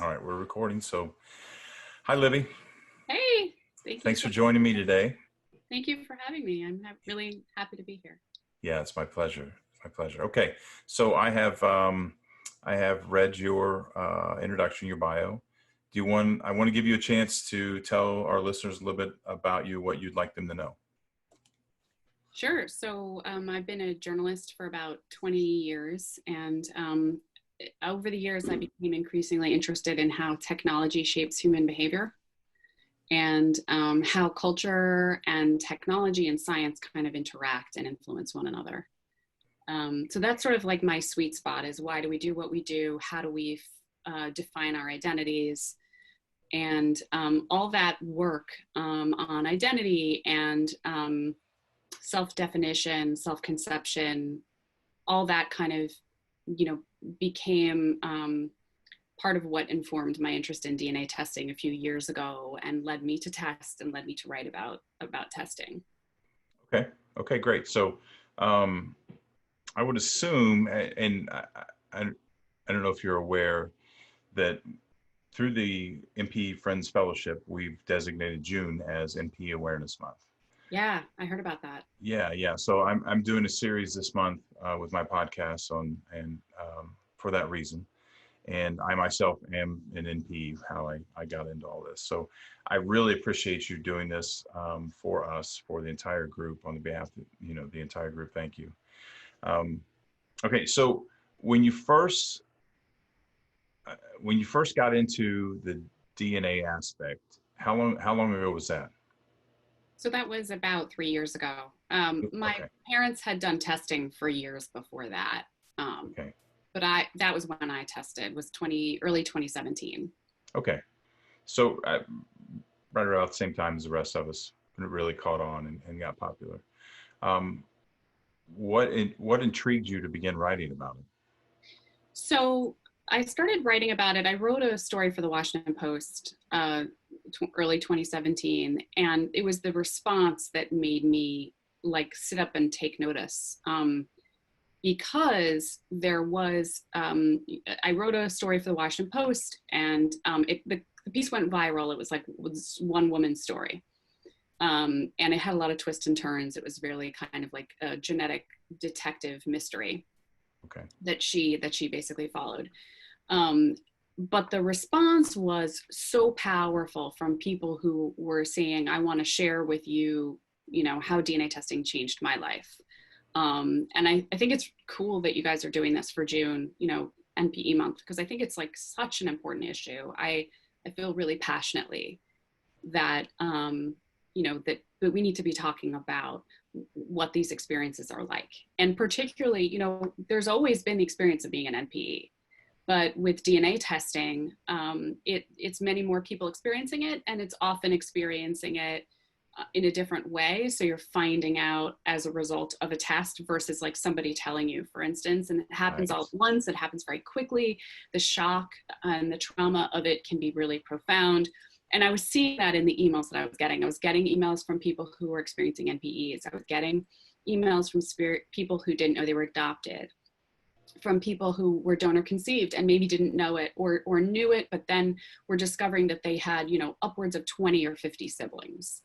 All right, we're recording. So, hi, Libby. Hey, Thanks for joining me today. thank you for having me. I'm really happy to be here. Yeah, it's my pleasure. It's my pleasure. Okay, so I have read your introduction, your bio. I want to give you a chance to tell our listeners a little bit about you, what you'd like them to know. Sure. So I've been a journalist for about 20 years, and over the years, I became increasingly interested in how technology shapes human behavior and how culture and technology and science kind of interact and influence one another. So that's sort of like my sweet spot is why do we do what we do? How do we define our identities? And all that work on identity and self-definition, self-conception, all that kind of, became part of what informed my interest in DNA testing a few years ago and led me to test and led me to write about testing. Okay. Okay, great. So, I would assume, and I don't know if you're aware that through the NPE Friends Fellowship, we've designated June as NPE Awareness Month. Yeah, I heard about that. Yeah. So I'm doing a series this month with my podcast for that reason. And I myself am an NPE, how I got into all this. So I really appreciate you doing this for us, for the entire group, on the behalf of, the entire group. Thank you. Okay, so when you first got into the DNA aspect, how long ago was that? So that was about 3 years ago. My Okay. parents had done testing for years before that. Okay. But that was when I tested, was early 2017. Okay. So right around the same time as the rest of us, it really caught on and got popular. Um, what intrigued you to begin writing about it? So I started writing about it. I wrote a story for the Washington Post early 2017, and it was the response that made me like sit up and take notice. Because there was, I wrote a story for the Washington Post, and the piece went viral. It was one woman's story. And it had a lot of twists and turns. It was really kind of like a genetic detective mystery. Okay. That she basically followed. But the response was so powerful from people who were saying, I want to share with you, how DNA testing changed my life. And I think it's cool that you guys are doing this for June, NPE month, because I think it's like such an important issue. I feel really passionately that, that we need to be talking about what these experiences are like. And particularly, there's always been the experience of being an NPE, but with DNA testing, it's many more people experiencing it, and it's often experiencing it in a different way. So you're finding out as a result of a test versus like somebody telling you, for instance, and it happens all at once. It happens very quickly. The shock and the trauma of it can be really profound. And I was seeing that in the emails that I was getting. I was getting emails from people who were experiencing NPEs. I was getting emails from people who didn't know they were adopted, from people who were donor conceived and maybe didn't know it or knew it, but then were discovering that they had, upwards of 20 or 50 siblings.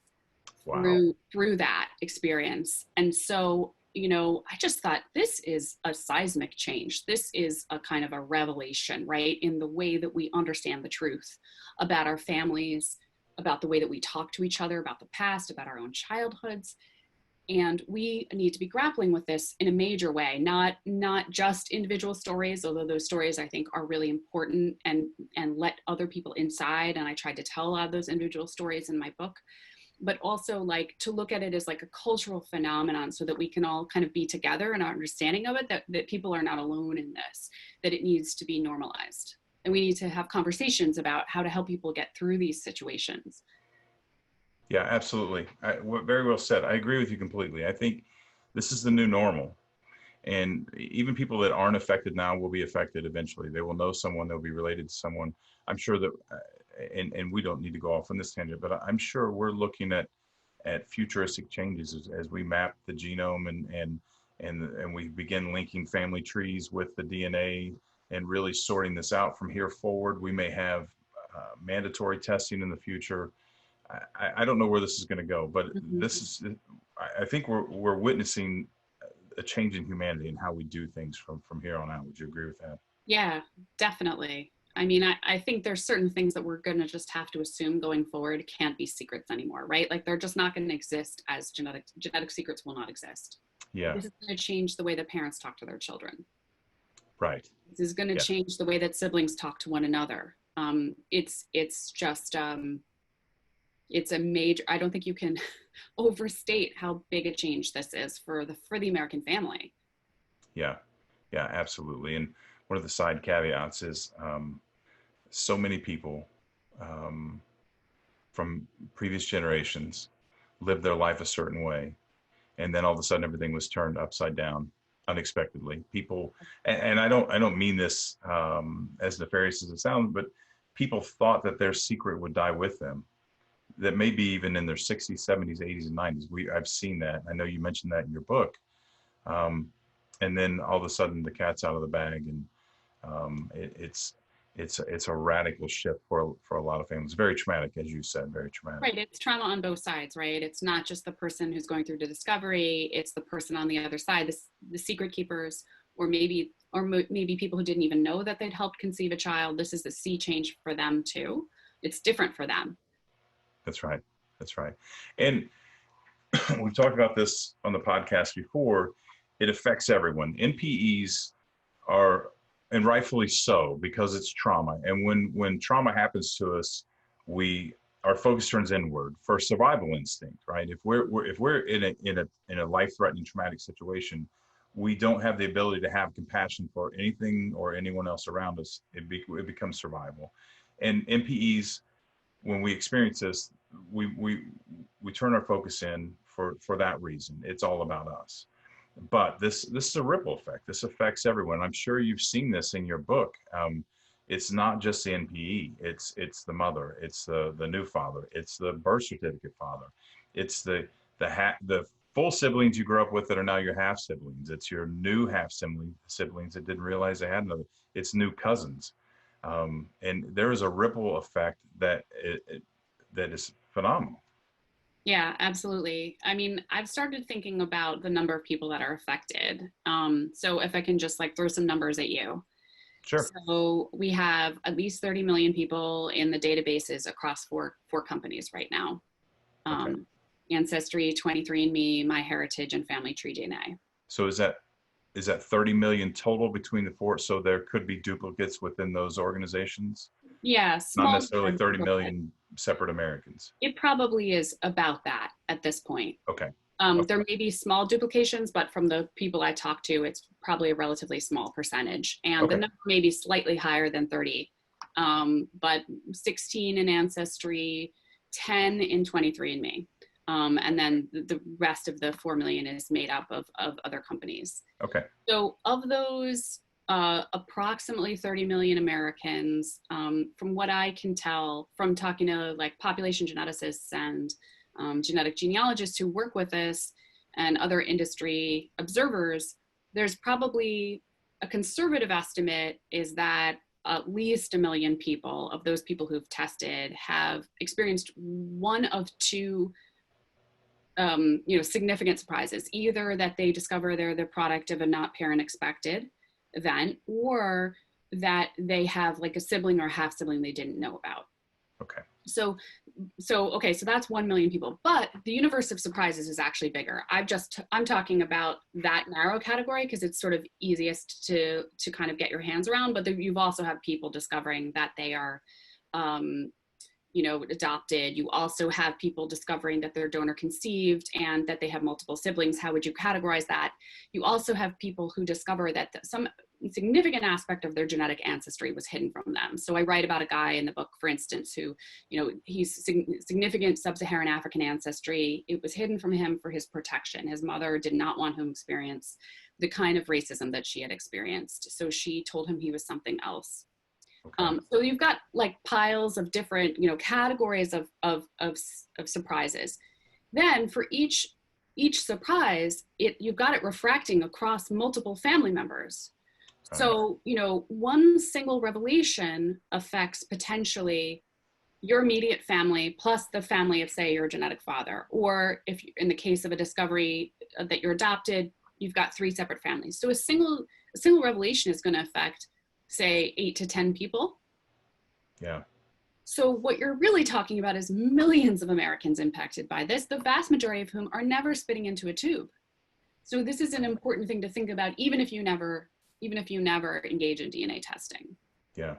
Wow. Through that experience. And so, I just thought this is a seismic change. This is a kind of a revelation, right? In the way that we understand the truth about our families, about the way that we talk to each other, about the past, about our own childhoods. And we need to be grappling with this in a major way, not just individual stories, although those stories I think are really important and let other people inside. And I tried to tell a lot of those individual stories in my book, but also like to look at it as like a cultural phenomenon so that we can all kind of be together in our understanding of it, that people are not alone in this, that it needs to be normalized. And we need to have conversations about how to help people get through these situations. Yeah, absolutely. Very well said. I agree with you completely. I think this is the new normal. And even people that aren't affected now will be affected eventually. They will know someone, they'll be related to someone. I'm sure that, and we don't need to go off on this tangent, but I'm sure we're looking at futuristic changes as we map the genome and we begin linking family trees with the DNA and really sorting this out from here forward. We may have mandatory testing in the future. I don't know where this is going to go, but this is, I think we're witnessing a change in humanity and how we do things from here on out. Would you agree with that? Yeah, definitely. I mean, I think there's certain things that we're going to just have to assume going forward can't be secrets anymore, right? Like they're just not going to exist as genetic secrets will not exist. Yeah. This is going to change the way that parents talk to their children. Right. This is going to change the way that siblings talk to one another. It's just, it's a major, I don't think you can overstate how big a change this is for the American family. Yeah, absolutely. And one of the side caveats is so many people from previous generations lived their life a certain way, and then all of a sudden everything was turned upside down unexpectedly. People, and I don't mean this as nefarious as it sounds, but people thought that their secret would die with them. That maybe even in their 60s, 70s, 80s, and 90s. I've seen that. I know you mentioned that in your book. And then all of a sudden the cat's out of the bag, and it's a radical shift for a lot of families. Very traumatic, as you said, very traumatic. Right, it's trauma on both sides, right? It's not just the person who's going through the discovery, it's the person on the other side, the secret keepers, or maybe people who didn't even know that they'd helped conceive a child. This is a sea change for them too. It's different for them. That's right. And we've talked about this on the podcast before. It affects everyone. NPEs are, and rightfully so, because it's trauma. And when trauma happens to us, our focus turns inward for survival instinct, right? If we're in a life-threatening traumatic situation, we don't have the ability to have compassion for anything or anyone else around us. It becomes survival. And NPEs, when we experience this, we turn our focus in for that reason. It's all about us. But this is a ripple effect. This affects everyone. I'm sure you've seen this in your book. It's not just the NPE. It's the mother. It's the new father. It's the birth certificate father. It's the full siblings you grew up with that are now your half siblings. It's your new half siblings that didn't realize they had another. It's new cousins. And there is a ripple effect that is phenomenal. Yeah, absolutely. I mean, I've started thinking about the number of people that are affected. So if I can just throw some numbers at you. Sure. So we have at least 30 million people in the databases across four companies right now. Okay. Ancestry, 23andMe, MyHeritage, and Family Tree DNA. So is that 30 million total between the four? So there could be duplicates within those organizations? Yeah. Not necessarily 30 million separate Americans. It probably is about that at this point. Okay. There may be small duplications, but from the people I talk to, it's probably a relatively small percentage. And the number may be slightly higher than 30, but 16 in Ancestry, 10 in 23andMe. And then the rest of the 4 million is made up of other companies. Okay. So of those, approximately 30 million Americans, from what I can tell from talking to population geneticists and genetic genealogists who work with us and other industry observers, there's probably a conservative estimate is that at least 1 million people of those people who've tested have experienced one of two significant surprises, either that they discover they're the product of a not parent expected event, or that they have a sibling or half sibling they didn't know about. Okay. So that's 1 million people, but the universe of surprises is actually bigger. I'm talking about that narrow category because it's sort of easiest to kind of get your hands around, but you've also have people discovering that they are, adopted. You also have people discovering that they're donor conceived and that they have multiple siblings. How would you categorize that? You also have people who discover that some significant aspect of their genetic ancestry was hidden from them. So I write about a guy in the book, for instance, who, he's significant sub-Saharan African ancestry. It was hidden from him for his protection. His mother did not want him to experience the kind of racism that she had experienced. So she told him he was something else. Okay. So you've got piles of different, categories of surprises. Then for each surprise, you've got it refracting across multiple family members. All right. So, one single revelation affects potentially your immediate family plus the family of, say, your genetic father. Or if in the case of a discovery that you're adopted, you've got 3 separate families. So a single revelation is going to affect, say, 8 to 10 people. Yeah. So what you're really talking about is millions of Americans impacted by this, the vast majority of whom are never spitting into a tube. So this is an important thing to think about, even if you never engage in DNA testing. Yeah.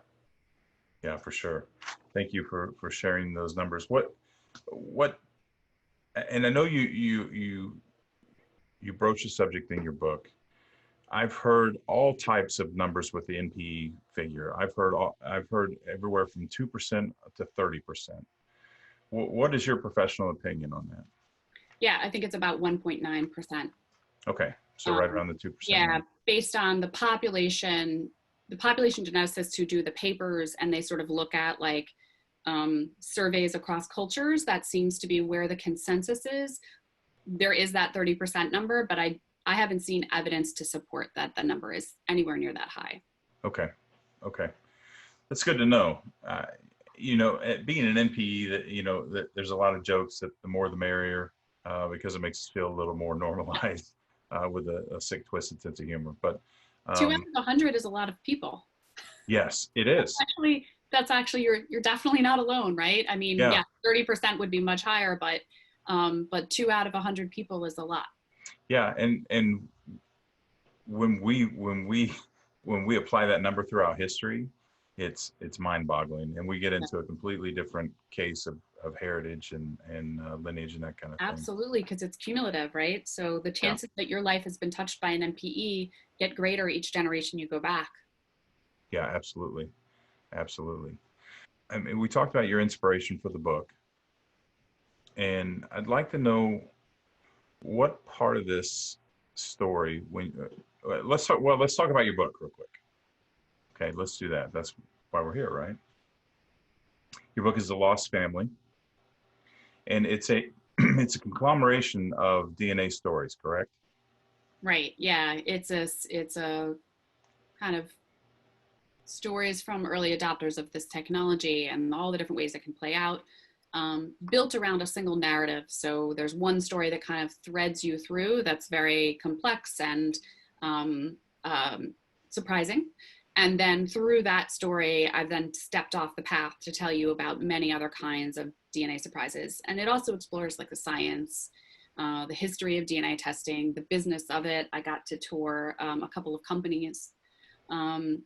Yeah, for sure. Thank you for sharing those numbers. What, and I know you broach the subject in your book. I've heard all types of numbers with the NPE figure. I've heard everywhere from 2% to 30%. What is your professional opinion on that? Yeah, I think it's about 1.9%. Okay, so right around the 2%. Yeah, based on the population geneticists who do the papers, and they sort of look at like surveys across cultures, that seems to be where the consensus is. There is that 30% number, but I haven't seen evidence to support that the number is anywhere near that high. Okay, that's good to know. Being an NPE, that there's a lot of jokes that the more the merrier, because it makes us feel a little more normalized with a sick, twisted sense of humor. But 2 out of 100 is a lot of people. Yes, it is. That's actually you're definitely not alone, right? I mean, yeah, 30% would be much higher, but 2 out of 100 people is a lot. Yeah, and when we apply that number throughout history, it's mind-boggling, and we get into a completely different case of heritage and lineage and that kind of thing. Absolutely, because it's cumulative, right? So the chances that your life has been touched by an NPE get greater each generation you go back. Yeah, absolutely. I mean, we talked about your inspiration for the book, and I'd like to know what part of this story let's talk about your book real quick. Okay, let's do that. That's why we're here, right? Your book is The Lost Family, and it's a conglomeration of DNA stories, correct? Right. Yeah, it's a kind of stories from early adopters of this technology and all the different ways it can play out, built around a single narrative. So there's one story that kind of threads you through that's very complex and surprising. And then through that story, I've then stepped off the path to tell you about many other kinds of DNA surprises. And it also explores like the science, the history of DNA testing, the business of it. I got to tour a couple of companies.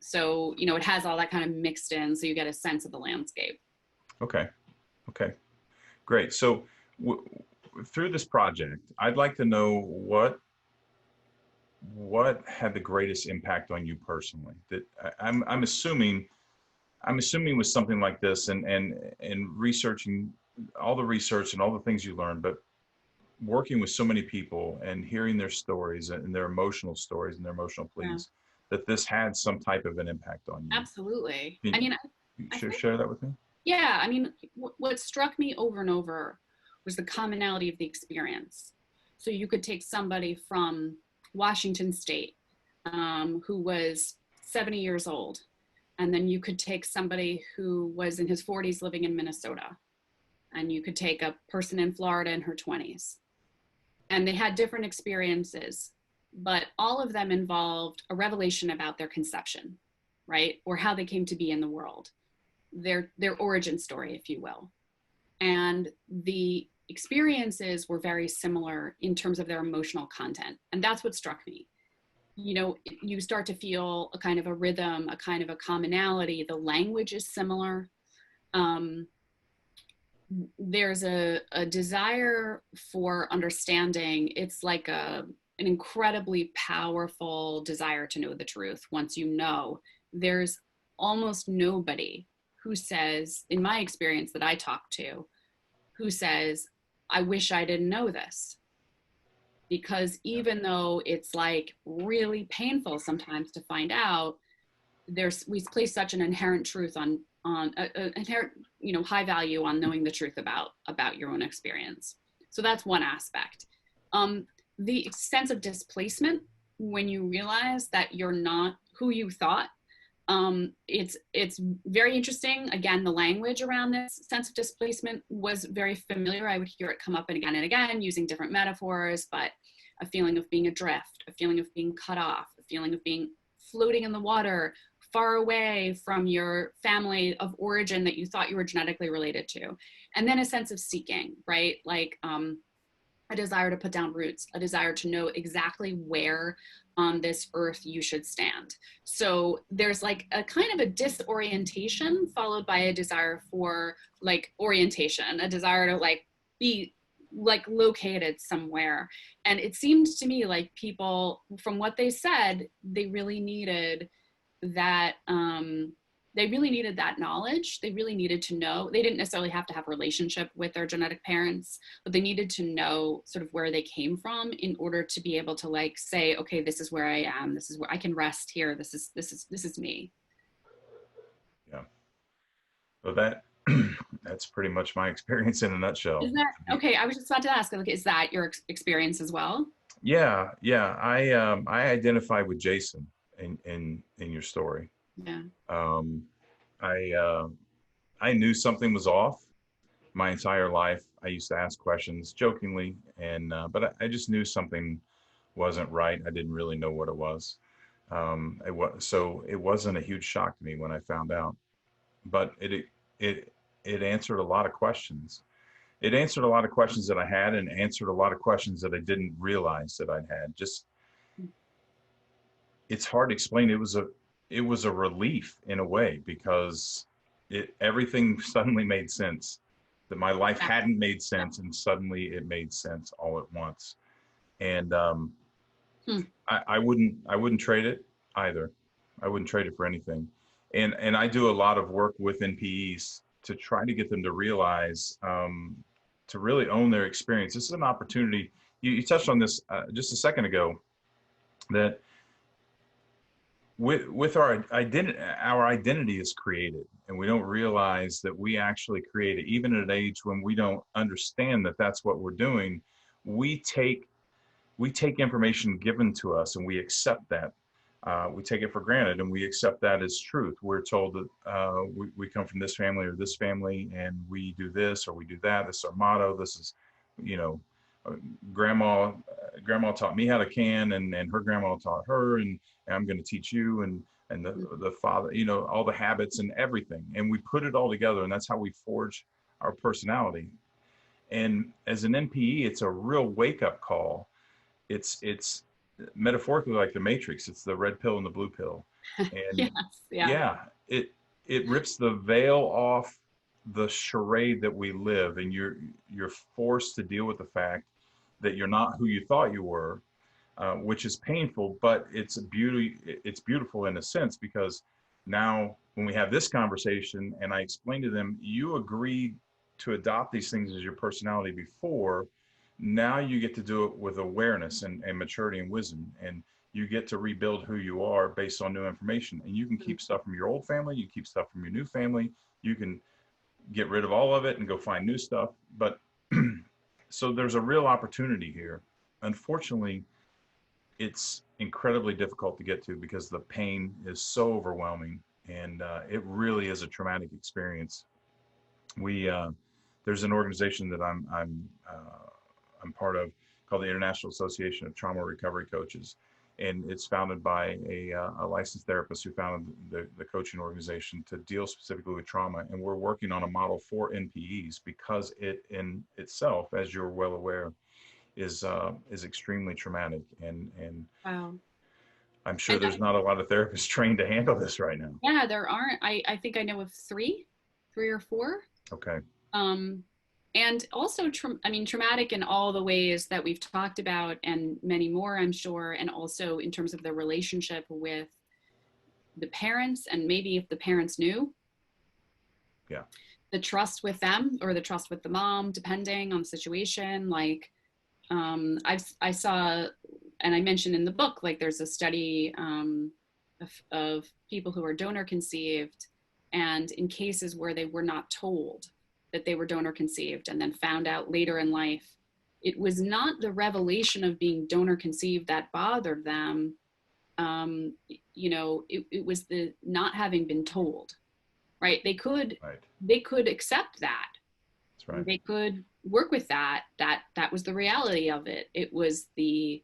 So, it has all that kind of mixed in, so you get a sense of the landscape. Okay, great. So through this project, I'd like to know what had the greatest impact on you personally. That I'm assuming with something like this and researching all the research and all the things you learned, but working with so many people and hearing their stories and their emotional stories and their emotional pleas, that this had some type of an impact on you. Absolutely. Share that with me? Yeah, I mean, what struck me over and over was the commonality of the experience. So you could take somebody from Washington State who was 70 years old, and then you could take somebody who was in his 40s living in Minnesota, and you could take a person in Florida in her 20s. And they had different experiences, but all of them involved a revelation about their conception, right? Or how they came to be in the world, their origin story, if you will. And the experiences were very similar in terms of their emotional content. And that's what struck me. You start to feel a kind of a rhythm, a kind of a commonality. The language is similar. There's a desire for understanding. It's like an incredibly powerful desire to know the truth. Once you know, there's almost nobody who says, in my experience that I talk to, who says, I wish I didn't know this. Because even though it's like really painful sometimes to find out, we place such an inherent truth on inherent, high value on knowing the truth about your own experience. So that's one aspect. The sense of displacement when you realize that you're not who you thought. It's very interesting. Again, the language around this sense of displacement was very familiar. I would hear it come up again and again using different metaphors, but a feeling of being adrift, a feeling of being cut off, a feeling of being floating in the water, far away from your family of origin that you thought you were genetically related to. And then a sense of seeking, right? Like a desire to put down roots, a desire to know exactly where on this earth you should stand. So there's like a kind of a disorientation followed by a desire for like orientation, a desire to like be like located somewhere. And it seemed to me like people, from what they said, they really needed that knowledge. They really needed to know. They didn't necessarily have to have a relationship with their genetic parents, but they needed to know sort of where they came from in order to be able to like say, okay, this is where I am. This is where I can rest here. This is me. Yeah. So that that's pretty much my experience in a nutshell. Is that okay? I was just about to ask, like, is that your experience as well? Yeah, yeah. I identify with Jason in your story. Yeah. Um, I knew something was off my entire life. I used to ask questions jokingly, and but I just knew something wasn't right. I didn't really know what it was. So it wasn't a huge shock to me when I found out, but it answered a lot of questions. It answered a lot of questions that I had, and answered a lot of questions that I didn't realize that I'd had. Just it's hard to explain. It was a relief in a way, because everything suddenly made sense. That my life hadn't made sense, and suddenly it made sense all at once. And I wouldn't trade it either. I wouldn't trade it for anything. And I do a lot of work with NPEs to try to get them to realize, to really own their experience. This is an opportunity. You touched on this just a second ago, that with our identity is created, and we don't realize that we actually create it. Even at an age when we don't understand that that's what we're doing, we take information given to us, and we accept that. We take it for granted, and we accept that as truth. We're told that we come from this family or this family, and we do this or we do that. This is our motto. This is, you know, grandma taught me how to can, and her grandma taught her, and I'm going to teach you, and the father, you know, all the habits and everything, and we put it all together, and that's how we forge our personality. And as an NPE, it's a real wake-up call. It's metaphorically like the Matrix. It's the red pill and the blue pill, and Yes, yeah. yeah, it rips the veil off the charade that we live, and you're forced to deal with the fact that you're not who you thought you were, which is painful, but it's beautiful in a sense, because now when we have this conversation and I explain to them, you agreed to adopt these things as your personality before. Now you get to do it with awareness and maturity and wisdom, and you get to rebuild who you are based on new information. And you can keep stuff from your old family, you keep stuff from your new family, you can get rid of all of it and go find new stuff. But so there's a real opportunity here. Unfortunately, it's incredibly difficult to get to because the pain is so overwhelming, and it really is a traumatic experience. There's an organization that I'm part of, called the International Association of Trauma Recovery Coaches, and it's founded by a licensed therapist who founded the coaching organization to deal specifically with trauma. And we're working on a model for NPEs, because it in itself, as you're well aware, is extremely traumatic. And Wow. I'm sure there's not a lot of therapists trained to handle this right now. Yeah, there aren't. I think I know of three or four. Okay. And also, traumatic in all the ways that we've talked about, and many more, I'm sure. And also in terms of the relationship with the parents, and maybe if the parents knew. Yeah. The trust with them, or the trust with the mom, depending on the situation. Like, I saw, and I mentioned in the book, like there's a study of people who are donor conceived, and in cases where they were not told that they were donor conceived and then found out later in life, it was not the revelation of being donor conceived that bothered them. it was the not having been told, right? They could Right. accept that. That's right. They could work with that. That was the reality of it. It was the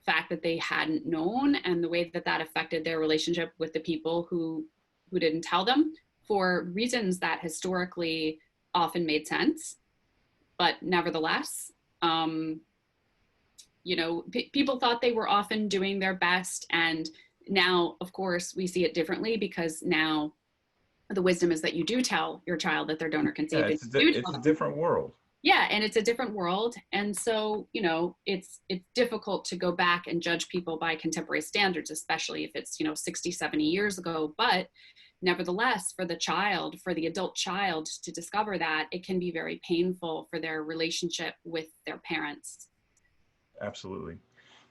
fact that they hadn't known, and the way that that affected their relationship with the people who didn't tell them for reasons that historically often made sense. But nevertheless, people thought they were often doing their best. And now, of course, we see it differently, because now the wisdom is that you do tell your child that they're donor Yeah, conceived. it's a different world. Yeah, and it's a different world. And so, it's difficult to go back and judge people by contemporary standards, especially if it's, 60, 70 years ago. But nevertheless, for the adult child to discover that, it can be very painful for their relationship with their parents. Absolutely.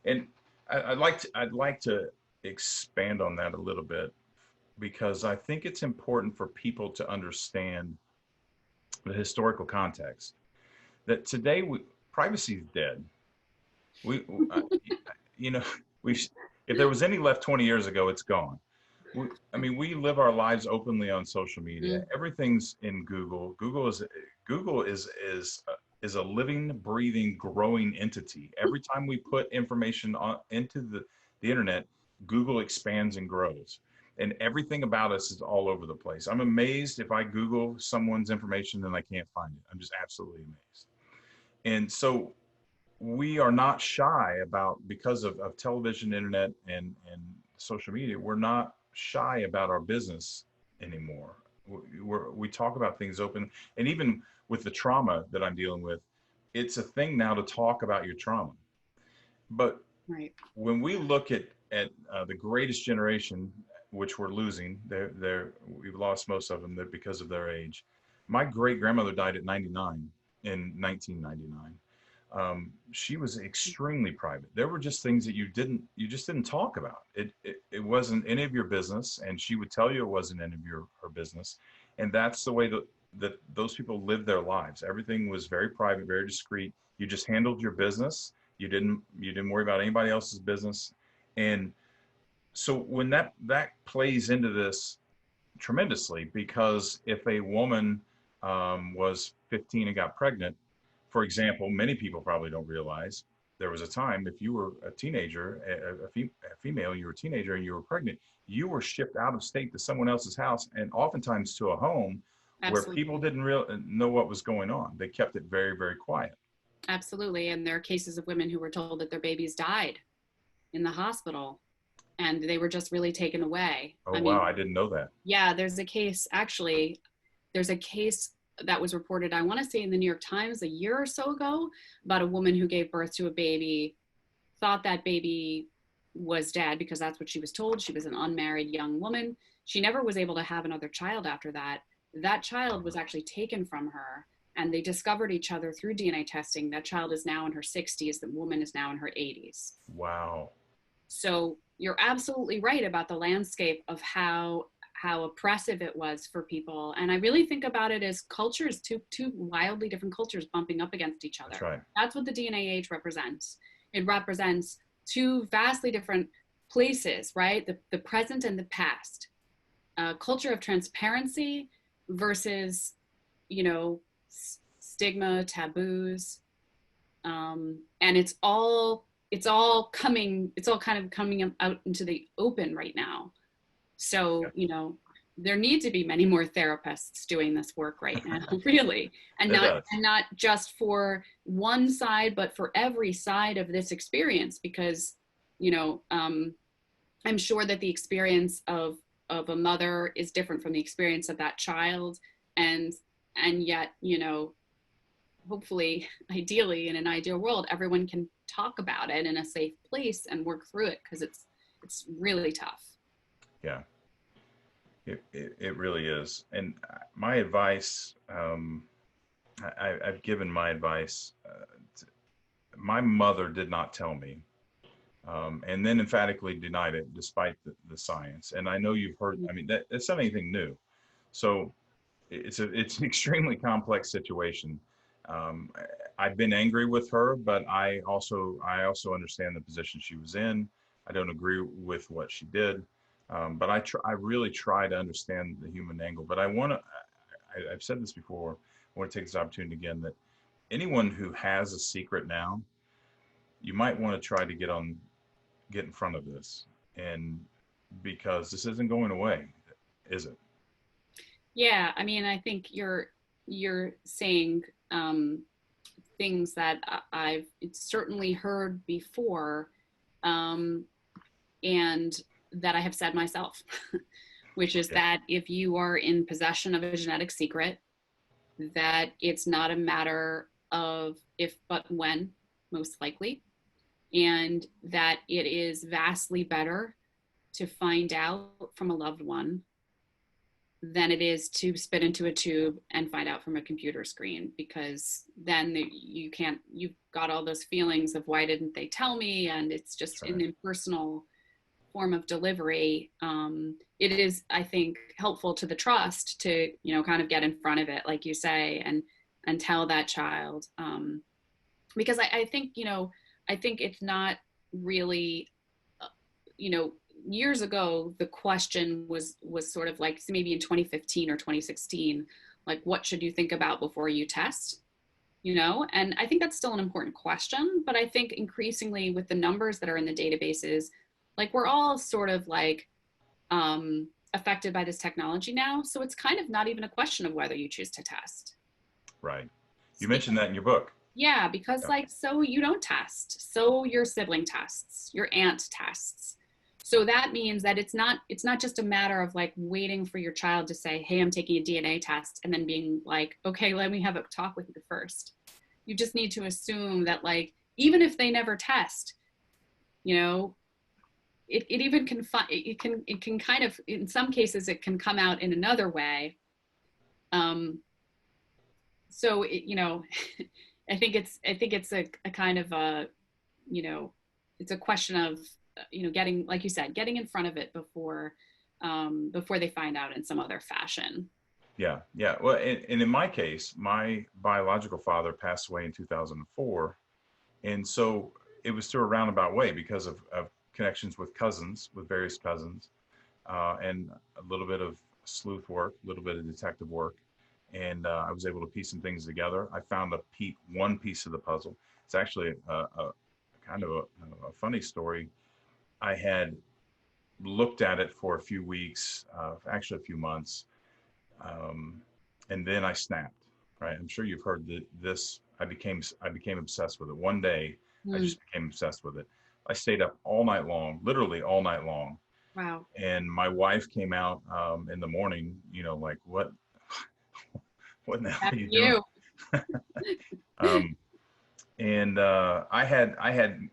And I'd like to expand on that a little bit, because I think it's important for people to understand the historical context. That today, privacy is dead. We, you know, we if there was any left 20 years ago, it's gone. We live our lives openly on social media. Everything's in Google. Google is a living, breathing, growing entity. Every time we put information into the internet, Google expands and grows. And everything about us is all over the place. I'm amazed if I Google someone's information and I can't find it. I'm just absolutely amazed. And so we are not shy about, because of television, internet, and social media, we're not shy about our business anymore. We talk about things open. And even with the trauma that I'm dealing with, it's a thing now to talk about your trauma. But right. When we look at the greatest generation, which we're losing, we've lost most of them because of their age. My great grandmother died at 99 in 1999. She was extremely private. There were just things that you just didn't talk about. It wasn't any of your business, and she would tell you it wasn't any of her business. And that's the way that those people lived their lives. Everything was very private, very discreet. You just handled your business. You didn't worry about anybody else's business. And so when that plays into this tremendously, because if a woman was 15 and got pregnant, for example, many people probably don't realize there was a time, if you were a teenager, a female, you were a teenager and you were pregnant, you were shipped out of state to someone else's house, and oftentimes to a home. Absolutely. Where people didn't know what was going on. They kept it very, very quiet. Absolutely. And there are cases of women who were told that their babies died in the hospital and they were just really taken away. Oh, wow. I didn't know that. Yeah, there's a case that was reported, I want to say in the New York Times a year or so ago, about a woman who gave birth to a baby, thought that baby was dead because that's what she was told. She was an unmarried young woman. She never was able to have another child after that. That child was actually taken from her, and they discovered each other through DNA testing. That child is now in her 60s. The woman is now in her 80s. Wow. So you're absolutely right about the landscape of how oppressive it was for people. And I really think about it as cultures, two wildly different cultures bumping up against each other. That's right. That's what the DNA age represents. It represents two vastly different places, right? The present and the past. Culture of transparency versus, stigma, taboos. And it's all kind of coming out into the open right now. So, there need to be many more therapists doing this work right now, really. And not just for one side, but for every side of this experience, because, I'm sure that the experience of a mother is different from the experience of that child. And yet, hopefully, ideally, in an ideal world, everyone can talk about it in a safe place and work through it, because it's really tough. Yeah, it really is. And my advice, I've given my advice. My mother did not tell me, and then emphatically denied it despite the science. And I know you've heard, that's not anything new. So it's an extremely complex situation. I've been angry with her, but I also understand the position she was in. I don't agree with what she did, but I really try to understand the human angle. But I've said this before, I want to take this opportunity again, that anyone who has a secret now, you might want to try to get in front of this, and because this isn't going away, is it? Yeah, I mean, I think you're saying things that I've certainly heard before, um, and that I have said myself, which is Yeah. that if you are in possession of a genetic secret, that it's not a matter of if but when, most likely, and that it is vastly better to find out from a loved one than it is to spit into a tube and find out from a computer screen, because then you've got all those feelings of why didn't they tell me, and it's just That's an right. impersonal form of delivery. It is, I think, helpful to the trust to, kind of get in front of it, like you say, and tell that child, because I think, I think it's not really, uh, you know, years ago, the question was sort of like, so maybe in 2015 or 2016, like, what should you think about before you test? And I think that's still an important question, but I think increasingly with the numbers that are in the databases, like, we're all sort of like affected by this technology now, so it's kind of not even a question of whether you choose to test. Right. You Because, mentioned that in your book. yeah, because Yeah. like, so you don't test, so your sibling tests, your aunt tests. So that means that it's not just a matter of like waiting for your child to say, hey, I'm taking a DNA test, and then being like, okay, let me have a talk with you first. You just need to assume that, like, even if they never test, you know it even can it can kind of, in some cases, it can come out in another way. um so I think it's a kind of a, you know it's a question of, getting, like you said, getting in front of it before they find out in some other fashion. Yeah. Yeah. Well, and in my case, my biological father passed away in 2004. And so it was through a roundabout way because of connections with cousins, with various cousins, and a little bit of sleuth work, a little bit of detective work. And I was able to piece some things together. I found one piece of the puzzle. It's actually a kind of a funny story. I had looked at it for a few weeks, actually a few months, um, and then I snapped. Right, I'm sure you've heard this. I became obsessed with it. One day, I Mm, just became obsessed with it. I stayed up all night long, literally all night long. wow. And my wife came out in the morning, like, what in the hell are That's you doing? you. Um, and I had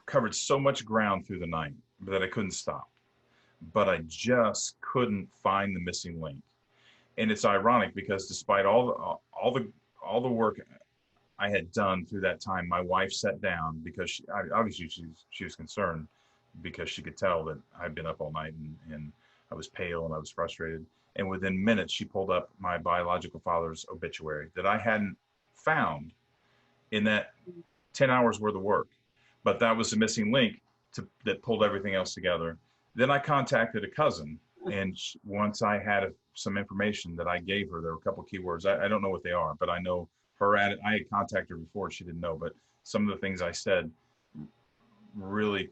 covered so much ground through the night that I couldn't stop, but I just couldn't find the missing link. And it's ironic because despite all the work I had done through that time, my wife sat down because obviously she was concerned because she could tell that I'd been up all night, and I was pale and I was frustrated. And within minutes, she pulled up my biological father's obituary that I hadn't found in that 10 hours worth of work. But that was the missing link that pulled everything else together. Then I contacted a cousin, and once I had some information that I gave her, there were a couple of keywords. I don't know what they are, but I know I had contacted her before. She didn't know, but some of the things I said really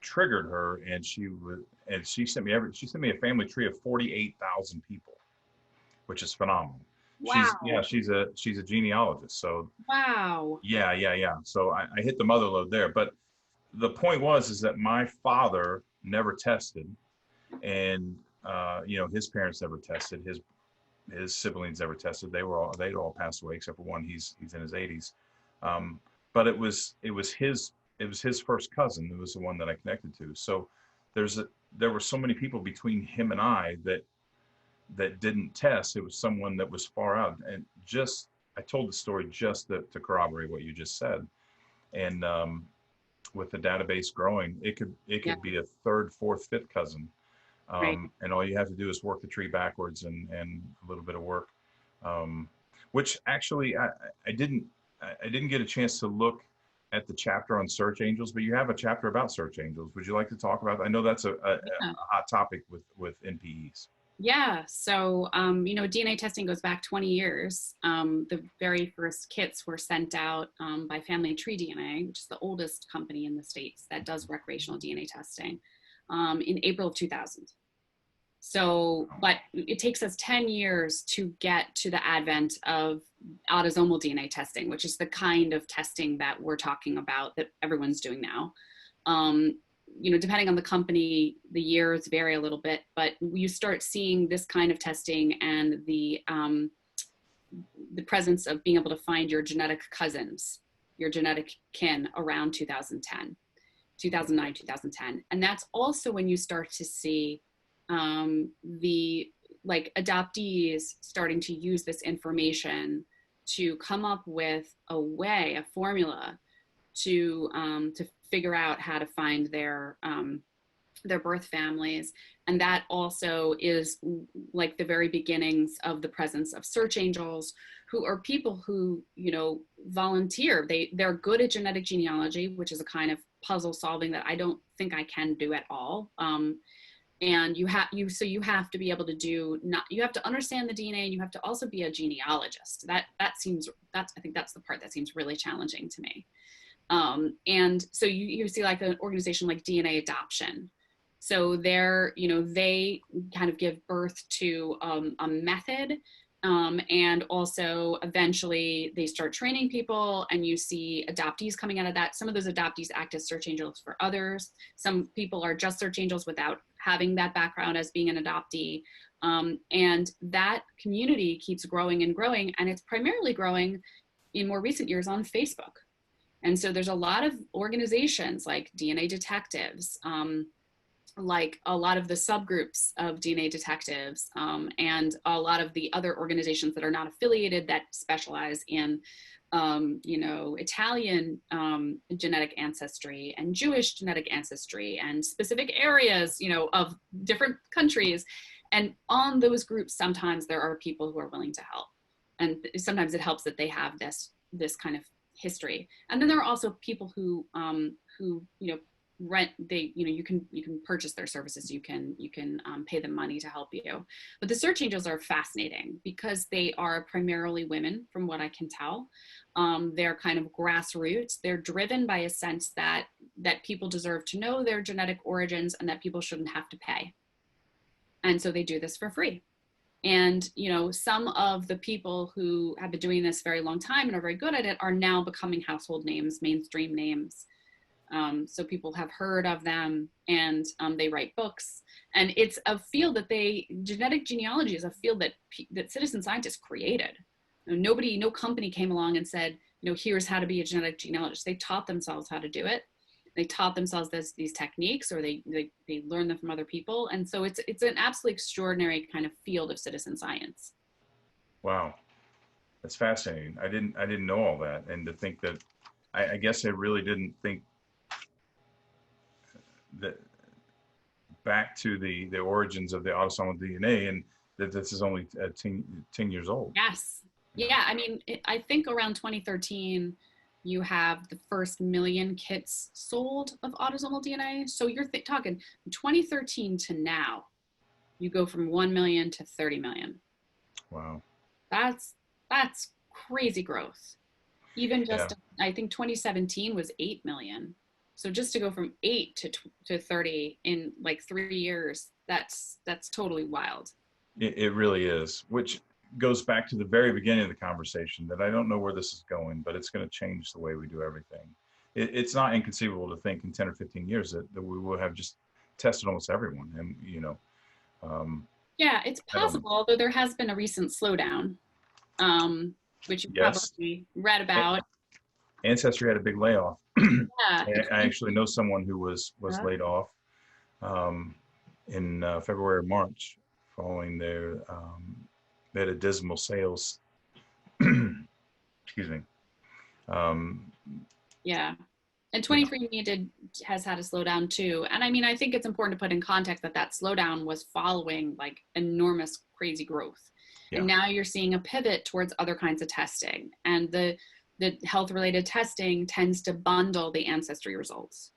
triggered her, and she sent me a family tree of 48,000 people, which is phenomenal. She's Wow. yeah, she's a genealogist. So Wow. yeah. So I hit the mother lode there. But the point is that my father never tested, and his parents never tested. His siblings never tested. They'd all passed away except for one. He's in his 80s. Um, but it was his first cousin. It was the one that I connected to. So there were so many people between him and I that didn't test. It was someone that was far out. And just I told the story just to corroborate what you just said. And with the database growing, it Yeah. could be a third, fourth, fifth cousin. Right. And all you have to do is work the tree backwards and a little bit of work, which actually I didn't get a chance to look at the chapter on search angels, but you have a chapter about search angels. Would you like to talk about that? I know that's a hot topic with NPEs. Yeah, so DNA testing goes back 20 years. The very first kits were sent out by Family Tree DNA, which is the oldest company in the States that does recreational DNA testing, in April of 2000. So, but it takes us 10 years to get to the advent of autosomal DNA testing, which is the kind of testing that we're talking about that everyone's doing now. Depending on the company, the years vary a little bit, but you start seeing this kind of testing and the presence of being able to find your genetic cousins, your genetic kin around 2010, 2009, 2010. And that's also when you start to see the adoptees starting to use this information to come up with a formula to figure out how to find their birth families. And that also is like the very beginnings of the presence of search angels, who are people who, volunteer. They're good at genetic genealogy, which is a kind of puzzle solving that I don't think I can do at all. And you have to be able to you have to understand the DNA, and you have to also be a genealogist. I think that's the part that seems really challenging to me. And so you see like an organization like DNA Adoption. So they kind of give birth to a method, and also eventually they start training people, and you see adoptees coming out of that. Some of those adoptees act as search angels for others. Some people are just search angels without having that background as being an adoptee. And that community keeps growing and growing, and it's primarily growing in more recent years on Facebook. And so there's a lot of organizations like DNA Detectives, like a lot of the subgroups of DNA Detectives, and a lot of the other organizations that are not affiliated that specialize in, Italian genetic ancestry and Jewish genetic ancestry and specific areas, of different countries. And on those groups, sometimes there are people who are willing to help. And sometimes it helps that they have this kind of history. And then there are also people who rent. You can purchase their services. You can pay them money to help you. But the search angels are fascinating because they are primarily women, from what I can tell. They're kind of grassroots. They're driven by a sense that people deserve to know their genetic origins and that people shouldn't have to pay. And so they do this for free. And, some of the people who have been doing this very long time and are very good at it are now becoming household names, mainstream names. So people have heard of them, and they write books. And it's a field genetic genealogy is a field that citizen scientists created. No company came along and said, here's how to be a genetic genealogist. They taught themselves how to do it. They taught themselves these techniques, or they learned them from other people. And so it's an absolutely extraordinary kind of field of citizen science. Wow. That's fascinating. I didn't know all that. And to think that, I guess I really didn't think that back to the origins of the autosomal DNA, and that this is only 10 years old. Yes. Yeah. I mean, I think around 2013, you have the first 1 million kits sold of autosomal DNA. So you're talking 2013 to now, you go from 1 million to 30 million. Wow. That's crazy growth. Even just, I think 2017 was 8 million. So just to go from 8 to 30 in like 3 years, that's totally wild. It really is, which goes back to the very beginning of the conversation, that I don't know where this is going, but it's going to change the way we do everything. It's not inconceivable to think in 10 or 15 years that we will have just tested almost everyone. And, yeah, it's possible, although there has been a recent slowdown, which you probably read about. Ancestry had a big layoff. Yeah. I actually know someone who was laid off in February or March, following they had a dismal sales. Excuse me. Yeah. And 23andMe has had a slowdown too. And I mean, I think it's important to put in context that slowdown was following like enormous, crazy growth. Yeah. And now you're seeing a pivot towards other kinds of testing. And the the health-related testing tends to bundle the ancestry results.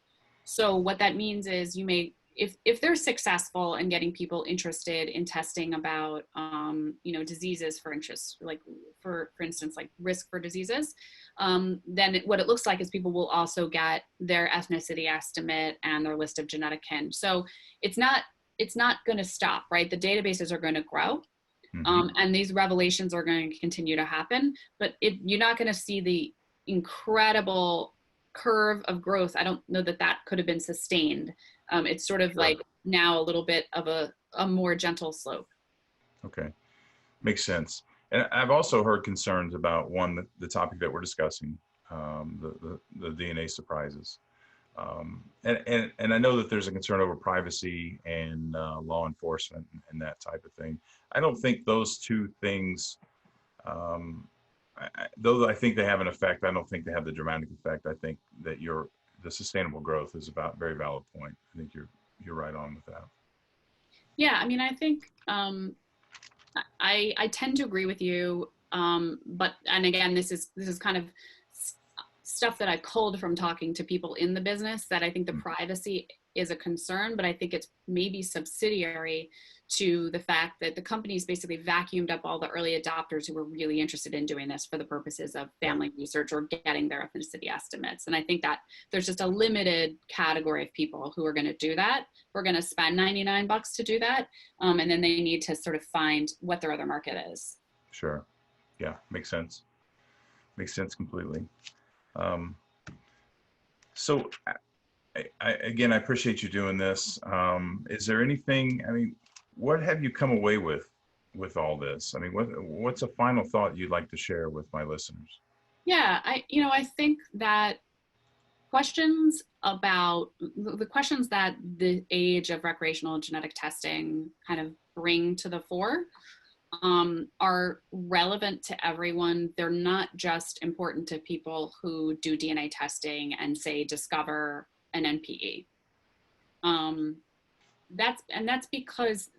So what that means is you may, if they're successful in getting people interested in testing about, diseases, for interest, like for instance, like risk for diseases, then what it looks like is people will also get their ethnicity estimate and their list of genetic kin. So it's not going to stop, right? The databases are going to grow. And these revelations are going to continue to happen, but you're not going to see the incredible curve of growth. I don't know that could have been sustained. It's sort of like now a little bit of a more gentle slope. Okay, makes sense. And I've also heard concerns about the topic that we're discussing, the DNA surprises. And I know that there's a concern over privacy and law enforcement and that type of thing. I don't think those two things, though I think they have an effect, I don't think they have the dramatic effect. I think that the sustainable growth is a very valid point. I think you're right on with that. Yeah, I mean, I think I tend to agree with you, but again, this is kind of stuff that I culled from talking to people in the business, that I think the privacy is a concern, but I think it's maybe subsidiary to the fact that the companies basically vacuumed up all the early adopters who were really interested in doing this for the purposes of family research or getting their ethnicity estimates. And I think that there's just a limited category of people who are going to do that. We're going to spend $99 to do that. And then they need to sort of find what their other market is. Sure. Yeah, makes sense. Makes sense completely. So again, I appreciate you doing this. Is there anything, what have you come away with all this? I mean, what's a final thought you'd like to share with my listeners? Yeah, I think that questions about the questions that the age of recreational genetic testing kind of bring to the fore are relevant to everyone. They're not just important to people who do DNA testing and say discover an NPE. That's because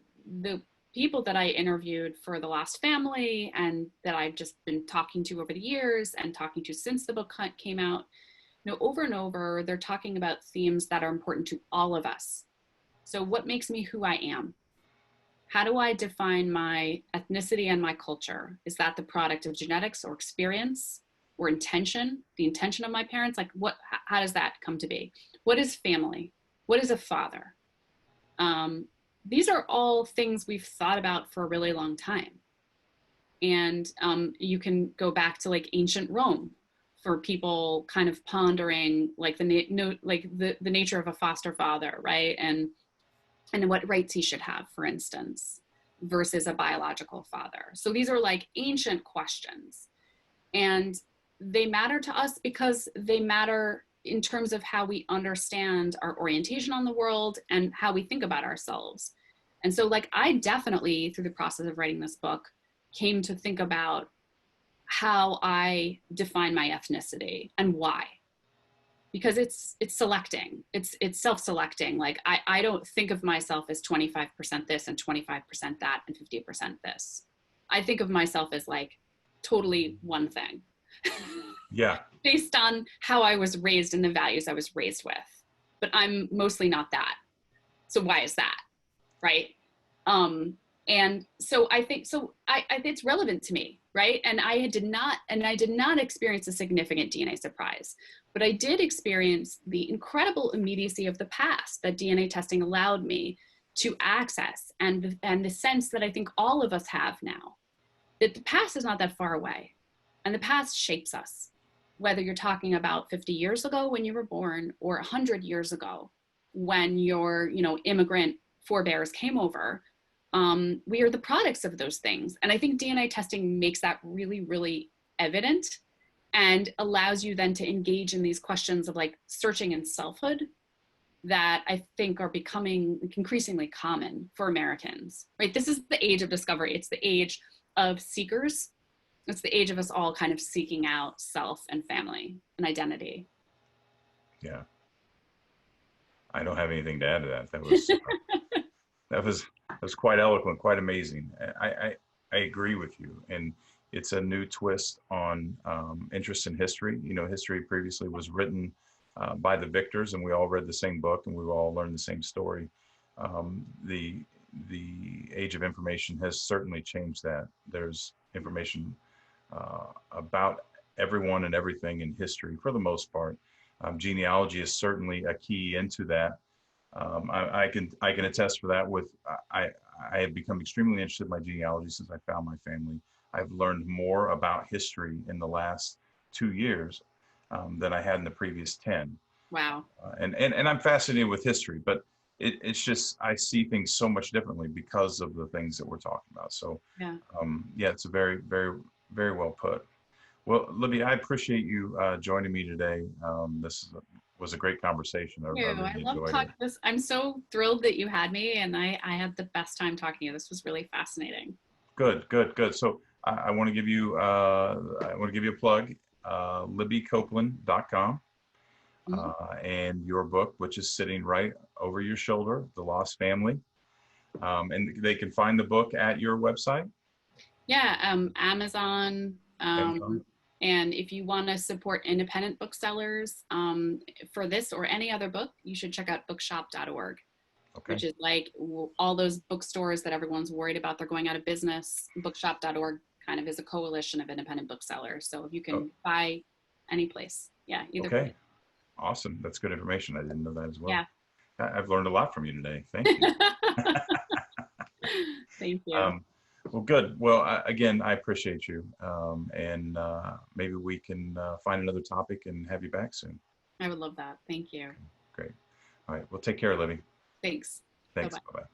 the people that I interviewed for The Lost Family and that I've just been talking to over the years and talking to since the book came out, over and over, they're talking about themes that are important to all of us. So what makes me who I am? How do I define my ethnicity and my culture? Is that the product of genetics or experience or intention, the intention of my parents? Like how does that come to be? What is family? What is a father? These are all things we've thought about for a really long time. And you can go back to like ancient Rome for people kind of pondering like the nature of a foster father, right? And what rights he should have, for instance, versus a biological father. So these are like ancient questions. And they matter to us because they matter in terms of how we understand our orientation on the world and how we think about ourselves. And so like I definitely, through the process of writing this book, came to think about how I define my ethnicity and why. Because it's selecting, it's self-selecting. Like I don't think of myself as 25% this and 25% that and 50% this. I think of myself as like totally one thing. Yeah. Based on how I was raised and the values I was raised with. But I'm mostly not that. So why is that? Right? And so I think it's relevant to me, right? And I did not experience a significant DNA surprise, but I did experience the incredible immediacy of the past that DNA testing allowed me to access, and the sense that I think all of us have now, that the past is not that far away, and the past shapes us, whether you're talking about 50 years ago when you were born, or 100 years ago when your immigrant forebears came over. We are the products of those things. And I think DNA testing makes that really, really evident and allows you then to engage in these questions of like searching in selfhood that I think are becoming increasingly common for Americans, right? This is the age of discovery. It's the age of seekers. It's the age of us all kind of seeking out self and family and identity. Yeah. I don't have anything to add to that. That was quite eloquent, quite amazing. I agree with you. And It's a new twist on interest in history. You know, history previously was written by the victors, and we all read the same book, and we all learned the same story. The age of information has certainly changed that. There's information about everyone and everything in history for the most part. Genealogy is certainly a key into that. I can attest for that. I have become extremely interested in my genealogy since I found my family. I've learned more about history in the last 2 years than I had in the previous 10. Wow. And I'm fascinated with history, but it's just I see things so much differently because of the things that we're talking about. So Yeah. yeah, it's a very, very, very well put. Well, Libby, I appreciate you joining me today. Was a great conversation. I I really love enjoyed it. talking this. I'm so thrilled that you had me, and I had the best time talking to you. This was really fascinating. Good, good, good. So I want to give you a plug, libbycopeland.com, Mhm. and your book, which is sitting right over your shoulder, The Lost Family. And they can find the book at your website. Yeah, Amazon. Amazon. And if you want to support independent booksellers for this or any other book, you should check out bookshop.org, Okay. which is like all those bookstores that everyone's worried about they're going out of business. Bookshop.org kind of is a coalition of independent booksellers. So you Oh, can buy any place. Yeah, either okay. place. Awesome. That's good information. I didn't know that as well. Yeah. I've learned a lot from you today. Thank you. Thank you. Um, well, good. Well, again, I appreciate you. And maybe we can find another topic and have you back soon. I would love that. Thank you. Great. All right. Well, take care, Libby. Thanks. Thanks. Bye-bye. Bye-bye.